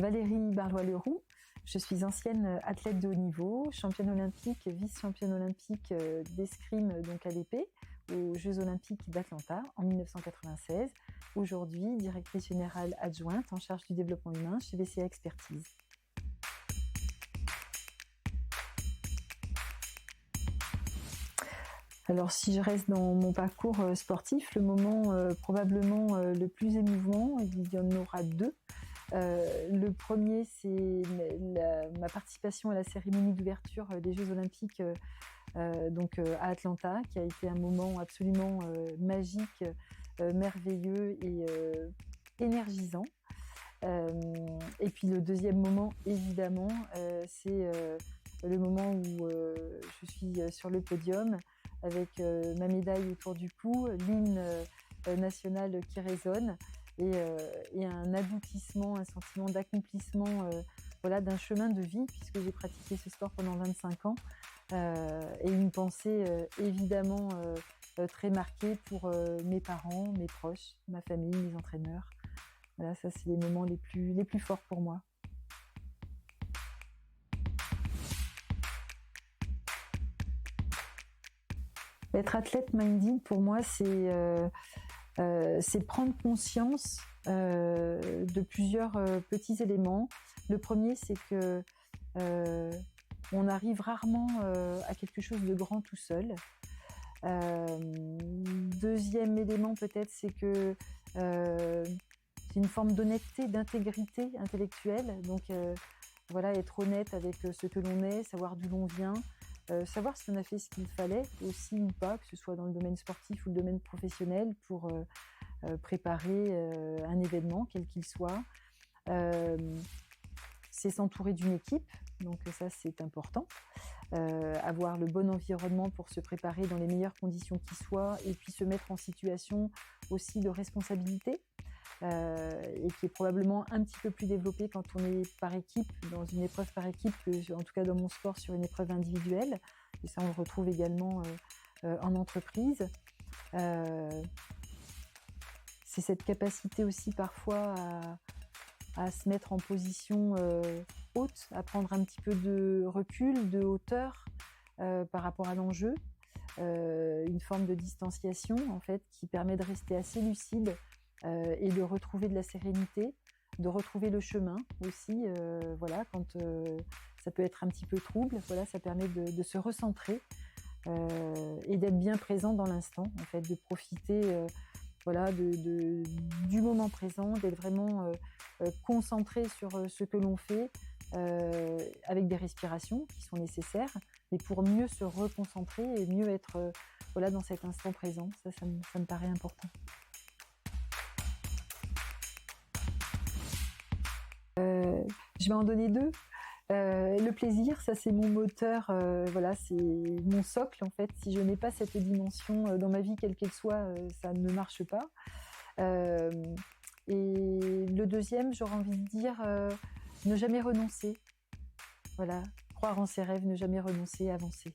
Valérie Barlois-Leroux, je suis ancienne athlète de haut niveau, championne olympique, vice-championne olympique d'escrime donc à l'épée aux Jeux olympiques d'Atlanta en 1996. Aujourd'hui, directrice générale adjointe en charge du développement humain chez VCA Expertise. Alors si je reste dans mon parcours sportif, le moment probablement le plus émouvant, il y en aura deux. Le premier, c'est ma participation à la cérémonie d'ouverture des Jeux Olympiques à Atlanta, qui a été un moment absolument magique, merveilleux et énergisant. Et puis le deuxième moment, évidemment, c'est le moment où je suis sur le podium avec ma médaille autour du cou, l'hymne national qui résonne et un aboutissement, un sentiment d'accomplissement d'un chemin de vie, puisque j'ai pratiqué ce sport pendant 25 ans et une pensée évidemment très marquée pour mes parents, mes proches, ma famille, mes entraîneurs. Voilà, ça c'est les moments les plus forts pour moi. Être athlète minded, pour moi, c'est prendre conscience de plusieurs petits éléments. Le premier, c'est que on arrive rarement à quelque chose de grand tout seul. Deuxième élément, peut-être, c'est que c'est une forme d'honnêteté, d'intégrité intellectuelle. Donc, être honnête avec ce que l'on est, savoir d'où l'on vient. Savoir si on a fait ce qu'il fallait aussi ou pas, que ce soit dans le domaine sportif ou le domaine professionnel, pour préparer un événement, quel qu'il soit. C'est s'entourer d'une équipe, donc ça c'est important. Avoir le bon environnement pour se préparer dans les meilleures conditions qui soient, et puis se mettre en situation aussi de responsabilité. Et qui est probablement un petit peu plus développé quand on est par équipe, dans une épreuve par équipe, que en tout cas dans mon sport sur une épreuve individuelle. Et ça, on le retrouve également en entreprise. C'est cette capacité aussi parfois à se mettre en position haute, à prendre un petit peu de recul, de hauteur par rapport à l'enjeu. Une forme de distanciation en fait qui permet de rester assez lucide et de retrouver de la sérénité, de retrouver le chemin aussi, quand ça peut être un petit peu trouble, ça permet de se recentrer et d'être bien présent dans l'instant, en fait, de profiter du moment présent, d'être vraiment concentré sur ce que l'on fait, avec des respirations qui sont nécessaires, mais pour mieux se reconcentrer et mieux être dans cet instant présent. Ça me paraît important. Je vais en donner deux. Le plaisir, ça c'est mon moteur, c'est mon socle en fait. Si je n'ai pas cette dimension dans ma vie, quelle qu'elle soit, ça ne marche pas. Et le deuxième, j'aurais envie de dire ne jamais renoncer. Voilà, croire en ses rêves, ne jamais renoncer, avancer.